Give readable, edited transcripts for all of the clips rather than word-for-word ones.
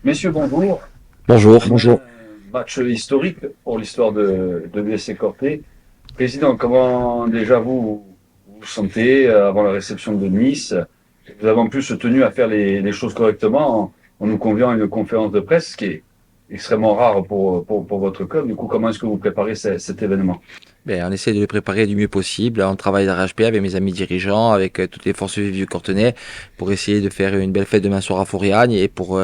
Messieurs, bonjour. Bonjour. Bonjour. Match historique pour l'histoire de BC Corté. Président, comment déjà vous sentez avant la réception de Nice? Vous avez en plus tenu à faire les choses correctement en nous conviant à une conférence de presse, ce qui est extrêmement rare pour votre club. Du coup, comment est-ce que vous préparez cet événement? On essaie de le préparer du mieux possible. On travaille d'arrache-pied avec mes amis dirigeants, avec toutes les forces vives du Cortenay, pour essayer de faire une belle fête demain soir à Foriagne et pour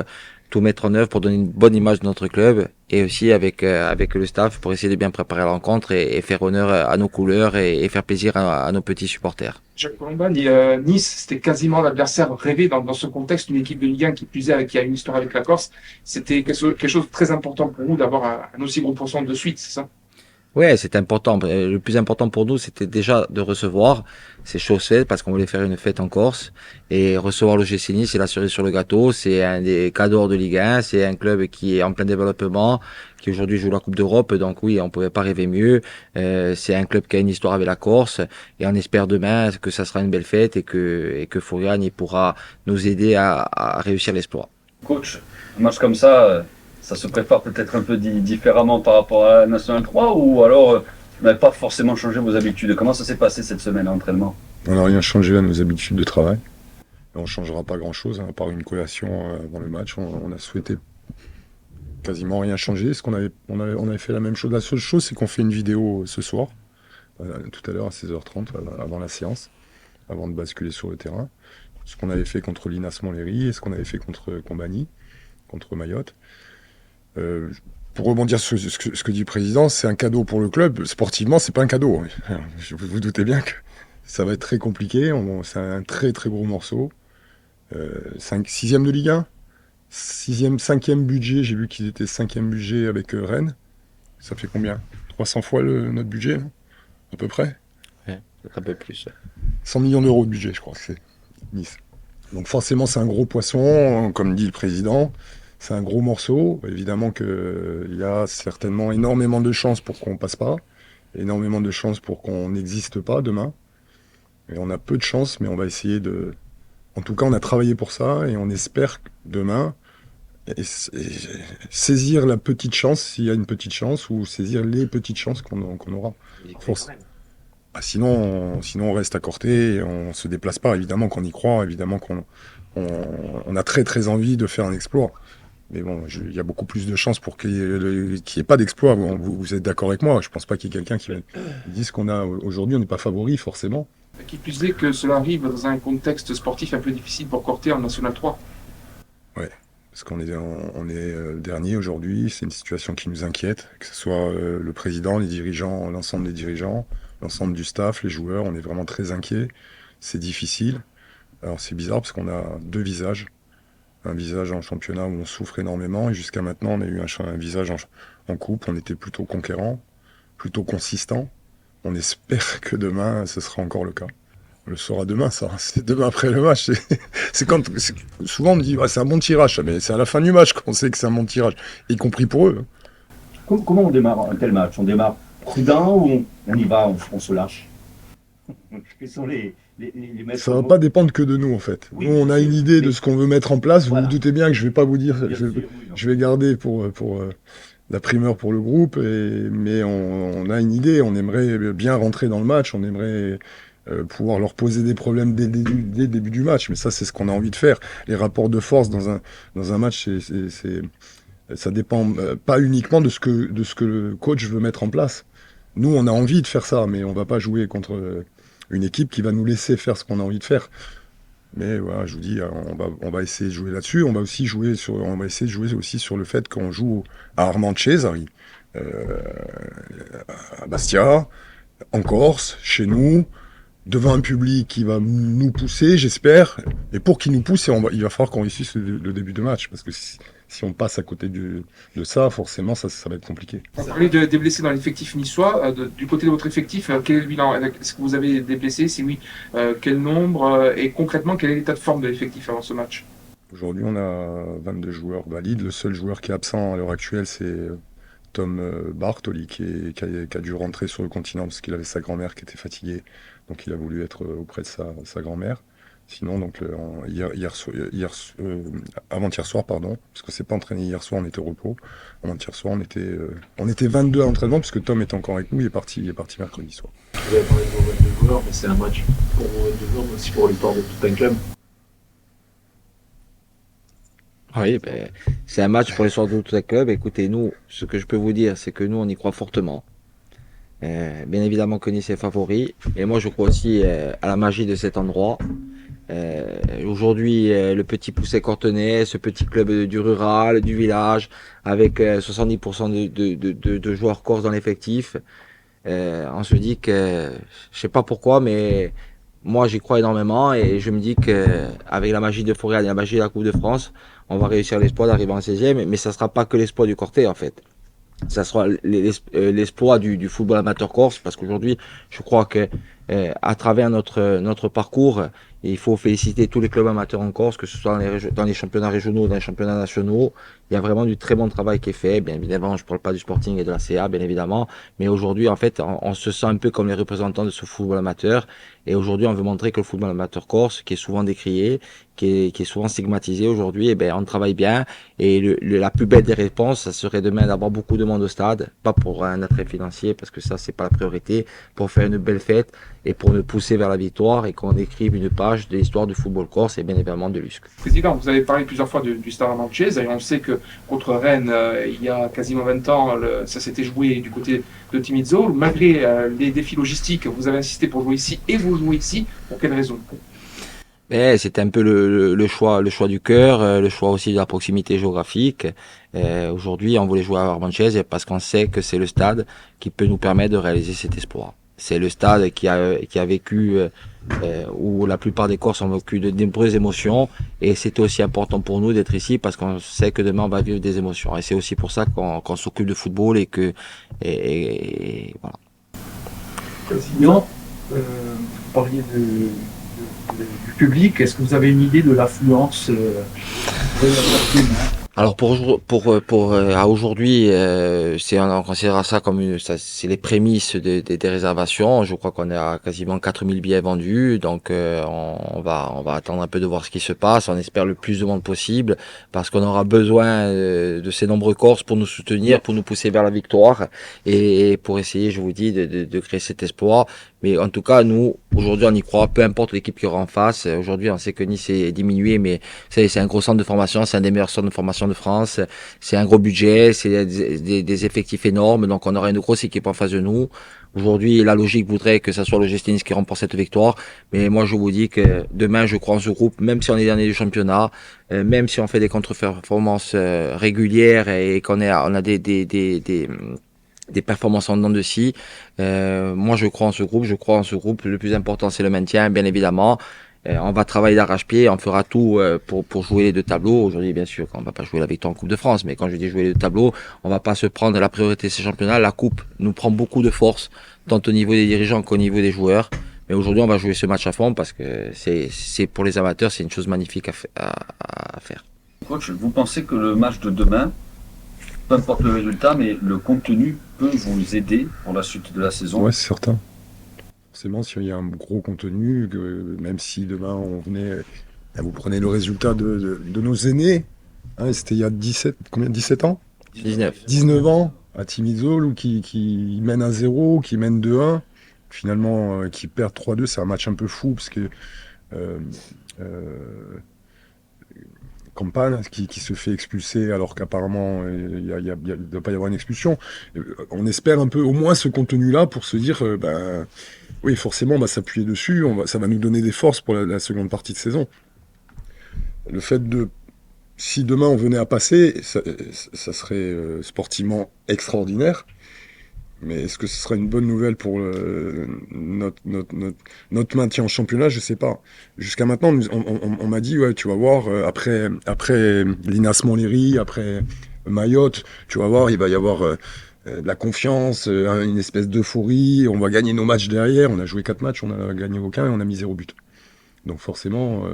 tout mettre en œuvre pour donner une bonne image de notre club et aussi avec le staff pour essayer de bien préparer la rencontre et faire honneur à nos couleurs et faire plaisir à nos petits supporters. Jacques Colomban, Nice, c'était quasiment l'adversaire rêvé dans ce contexte, une équipe de Ligue 1 qui plus est, qui a une histoire avec la Corse. C'était quelque chose de très important pour vous d'avoir un aussi gros pourcent de suite, c'est ça? Ouais, c'est important. Le plus important pour nous, c'était déjà de recevoir ces chose faite parce qu'on voulait faire une fête en Corse et recevoir le GC Nice, c'est la cerise sur le gâteau. C'est un des cadors de Ligue 1. C'est un club qui est en plein développement, qui aujourd'hui joue la Coupe d'Europe. Donc oui, on pouvait pas rêver mieux. C'est un club qui a une histoire avec la Corse et on espère demain que ça sera une belle fête et que Foriani pourra nous aider à réussir l'exploit. Coach, un match comme ça se prépare peut-être un peu différemment par rapport à la National 3 ou alors vous n'avez pas forcément changé vos habitudes? Comment ça s'est passé cette semaine à l'entraînement? On n'a rien changé à nos habitudes de travail. Et on ne changera pas grand-chose, hein, à part une collation avant le match. On a souhaité quasiment rien changer. On avait fait la même chose. La seule chose, c'est qu'on fait une vidéo ce soir, tout à l'heure à 16h30, avant la séance, avant de basculer sur le terrain. Ce qu'on avait fait contre l'Inas Montlhéry et ce qu'on avait fait contre Combani, contre Mayotte. Euh, pour rebondir sur ce que dit le président, c'est un cadeau pour le club. Sportivement, c'est pas un cadeau. Vous vous doutez bien que ça va être très compliqué. C'est un très très gros morceau. 6e de Ligue 1, 6e, 5e budget. J'ai vu qu'ils étaient 5e budget avec Rennes. Ça fait combien? 300 fois notre budget, non, à peu près? Ouais, peut-être un peu plus. 100 millions d'euros de budget, je crois que c'est Nice. Donc forcément, c'est un gros poisson, comme dit le président. C'est un gros morceau. Évidemment qu'il y a certainement énormément de chances pour qu'on passe pas, énormément de chances pour qu'on n'existe pas demain. Et on a peu de chances, mais on va essayer de. En tout cas, on a travaillé pour ça et on espère que demain saisir la petite chance, s'il y a une petite chance, ou saisir les petites chances qu'on aura. Force. Ah, sinon, on reste à Corté et on se déplace pas. Évidemment qu'on y croit, évidemment qu'on a très très envie de faire un exploit. Mais bon, il y a beaucoup plus de chances pour qu'il y ait pas d'exploit. Vous êtes d'accord avec moi? Je pense pas qu'il y ait quelqu'un qui dise qu'on a aujourd'hui, on n'est pas favori forcément. Qui plus est que cela arrive dans un contexte sportif un peu difficile pour Corté en National 3. Ouais, parce qu'on est dernier aujourd'hui. C'est une situation qui nous inquiète, que ce soit le président, les dirigeants, l'ensemble des dirigeants, l'ensemble du staff, les joueurs. On est vraiment très inquiets. C'est difficile. Alors c'est bizarre parce qu'on a deux visages. Un visage en championnat où on souffre énormément et jusqu'à maintenant on a eu un visage en coupe. On était plutôt conquérant, plutôt consistant. On espère que demain ce sera encore le cas. On le saura demain, ça. C'est demain après le match. Souvent on me dit, ouais, c'est un bon tirage, mais c'est à la fin du match qu'on sait que c'est un bon tirage, y compris pour eux. Comment on démarre un tel match? On démarre prudent ou on y va, on se lâche? Quels sont les Ça maîtres va mots? pas dépendre que de nous en fait. Oui, Nous, on bien a sûr. une idée de Mais ce qu'on veut mettre en place. Vous vous voilà, doutez bien que je vais pas vous dire, bien sûr, oui, non. je vais garder pour la primeur pour le groupe, mais on a une idée. On aimerait bien rentrer dans le match. On aimerait pouvoir leur poser des problèmes dès le début du match. Mais ça, c'est ce qu'on a envie de faire. Les rapports de force dans un match, ça dépend pas uniquement de ce que le coach veut mettre en place. Nous, on a envie de faire ça, mais on va pas jouer contre une équipe qui va nous laisser faire ce qu'on a envie de faire. Mais voilà, je vous dis, on va essayer de jouer là-dessus. On va essayer de jouer aussi sur le fait qu'on joue à Armand Cesari, euh, à Bastia, en Corse, chez nous, devant un public qui va nous pousser, j'espère. Et pour qu'il nous pousse, il va falloir qu'on réussisse le début de match, parce que si on passe à côté de ça, forcément, ça va être compliqué. On parlait des blessés dans l'effectif niçois. Du côté de votre effectif, quel est le bilan? Est-ce que vous avez des blessés? Si oui, quel nombre? Et concrètement, quel est l'état de forme de l'effectif avant ce match? Aujourd'hui, on a 22 joueurs valides. Le seul joueur qui est absent à l'heure actuelle, c'est Tom Bartoli, qui a dû rentrer sur le continent parce qu'il avait sa grand-mère qui était fatiguée. Donc il a voulu être auprès de sa grand-mère. Sinon, donc, avant-hier soir, pardon, parce que c'est pas entraîné hier soir, on était au repos. Avant-hier soir, on était 22 à l'entraînement, puisque Tom est encore avec nous, il est parti mercredi soir. Vous avez parlé de vos 22 joueurs, mais c'est un match pour vos 22 joueurs, mais aussi pour l'histoire de tout un club. Oui, ben, c'est un match pour l'histoire de tout le club. Écoutez, nous, ce que je peux vous dire, c'est que nous, on y croit fortement. Bien évidemment que Nice est favori, et moi, je crois aussi à la magie de cet endroit. Aujourd'hui, le petit Poucet Cortenay, ce petit club du rural, du village, avec 70% de joueurs corses dans l'effectif, on se dit que, je sais pas pourquoi, mais moi j'y crois énormément et je me dis que avec la magie de Fourier et la magie de la Coupe de France, on va réussir l'exploit d'arriver en 16e, mais ça sera pas que l'exploit du Corté en fait. Ça sera l'exploit du football amateur corse, parce qu'aujourd'hui, je crois que à travers notre parcours, il faut féliciter tous les clubs amateurs en Corse, que ce soit dans les championnats régionaux ou dans les championnats nationaux. Il y a vraiment du très bon travail qui est fait. Bien évidemment, je ne parle pas du Sporting et de la CA, bien évidemment, mais aujourd'hui, en fait, on se sent un peu comme les représentants de ce football amateur. Et aujourd'hui, on veut montrer que le football amateur corse, qui est souvent décrié, qui est souvent stigmatisé aujourd'hui, eh ben, on travaille bien. Et la plus belle des réponses, ça serait demain d'avoir beaucoup de monde au stade, pas pour un attrait financier, parce que ça, c'est pas la priorité, pour faire une belle fête et pour nous pousser vers la victoire et qu'on écrive une page de l'histoire du football corse et bien évidemment de l'USC. Président, vous avez parlé plusieurs fois du Stade Amanchese et on sait que contre Rennes, il y a quasiment 20 ans, ça s'était joué du côté de Timizzo. Malgré les défis logistiques, vous avez insisté pour jouer ici et vous jouez ici. Pour quelle raison? C'était un peu le choix du cœur, le choix aussi de la proximité géographique. Aujourd'hui, on voulait jouer à Armanchese parce qu'on sait que c'est le stade qui peut nous permettre de réaliser cet espoir. C'est le stade qui a vécu, où la plupart des Corses ont vécu de nombreuses émotions, et c'était aussi important pour nous d'être ici parce qu'on sait que demain on va vivre des émotions. Et c'est aussi pour ça qu'on s'occupe de football et voilà. Sinon, vous parliez du public. Est-ce que vous avez une idée de l'affluence Alors à aujourd'hui, on considère ça comme c'est les prémices des réservations. Je crois qu'on est à quasiment 4000 billets vendus, donc on va attendre un peu de voir ce qui se passe. On espère le plus de monde possible parce qu'on aura besoin de ces nombreux Corses pour nous soutenir, pour nous pousser vers la victoire et pour essayer, je vous dis, de créer cet espoir. Mais en tout cas, nous, aujourd'hui, on y croit, peu importe l'équipe qui aura en face. Aujourd'hui, on sait que Nice est diminué, mais c'est un gros centre de formation, c'est un des meilleurs centres de formation de France. C'est un gros budget, c'est des effectifs énormes, donc on aura une grosse équipe en face de nous. Aujourd'hui, la logique voudrait que ça soit le GC Nice qui remporte cette victoire, mais moi, je vous dis que demain, je crois en ce groupe, même si on est dernier du championnat, même si on fait des contre-performances régulières et on a des performances en dents de scie. Moi, je crois en ce groupe. Le plus important, c'est le maintien, bien évidemment. On va travailler d'arrache-pied, on fera tout pour jouer les deux tableaux. Aujourd'hui, bien sûr, on va pas jouer la victoire en Coupe de France, mais quand je dis jouer les deux tableaux, on va pas se prendre la priorité de ces championnats. La Coupe nous prend beaucoup de force, tant au niveau des dirigeants qu'au niveau des joueurs. Mais aujourd'hui, on va jouer ce match à fond parce que c'est pour les amateurs, c'est une chose magnifique à faire. Coach, vous pensez que le match de demain, peu importe le résultat, mais le contenu peut vous aider pour la suite de la saison? Ouais, c'est certain. Forcément, s'il y a un gros contenu, même si demain on venait, vous prenez le résultat de nos aînés, hein, c'était il y a 17 ans 19 ans, à Timizol, qui mène 1-0, qui mène 2-1, finalement qui perd 3-2, c'est un match un peu fou, parce que Campagne qui se fait expulser alors qu'apparemment il ne doit pas y avoir une expulsion. On espère un peu au moins ce contenu-là pour se dire, oui, forcément on va s'appuyer dessus, ça va nous donner des forces pour la seconde partie de saison. Le fait si demain on venait à passer, ça serait sportivement extraordinaire. Mais est-ce que ce sera une bonne nouvelle pour notre maintien en championnat? Je sais pas. Jusqu'à maintenant, on m'a dit, ouais, tu vas voir, après Linas Montlhéry, après Mayotte, tu vas voir, il va y avoir de la confiance, une espèce d'euphorie, on va gagner nos matchs derrière. On a joué 4 matchs, on a gagné aucun et on a mis 0 but. Donc forcément,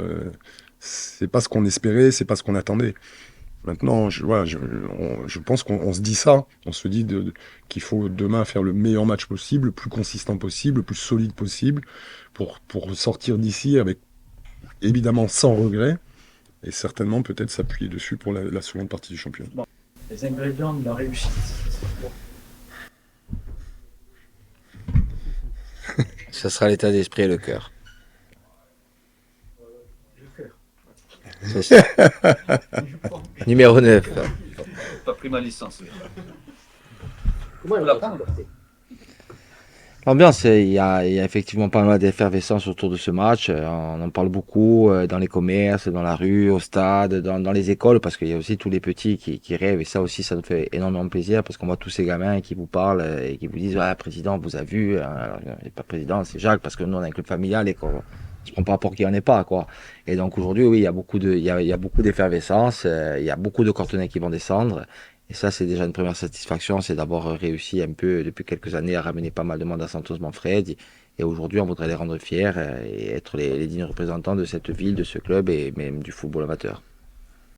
c'est pas ce qu'on espérait, c'est pas ce qu'on attendait. Maintenant, je pense qu'on se dit ça, on se dit qu'il faut demain faire le meilleur match possible, le plus consistant possible, le plus solide possible, pour sortir d'ici avec évidemment sans regret, et certainement peut-être s'appuyer dessus pour la seconde partie du championnat. Les ingrédients de la réussite. Ça sera l'état d'esprit et le cœur. C'est ça. Numéro 9. Pas pris ma licence. Comment elle va prendre? L'ambiance, il y a effectivement pas mal d'effervescence autour de ce match. On en parle beaucoup dans les commerces, dans la rue, au stade, dans les écoles, parce qu'il y a aussi tous les petits qui rêvent. Et ça aussi, ça nous fait énormément plaisir, parce qu'on voit tous ces gamins qui vous parlent et qui vous disent « Ah, président, vous a vu. » Alors, il n'est pas président, c'est Jacques, parce que nous, on a un club familial et qu'on se prend pas pour qui on n'est pas, quoi. Et donc aujourd'hui, oui, il y a beaucoup d'effervescence. Il y a beaucoup de Cortenais qui vont descendre. Et ça, c'est déjà une première satisfaction, c'est d'avoir réussi un peu depuis quelques années à ramener pas mal de monde à Santos Manfred. Et aujourd'hui, on voudrait les rendre fiers et être les dignes représentants de cette ville, de ce club et même du football amateur.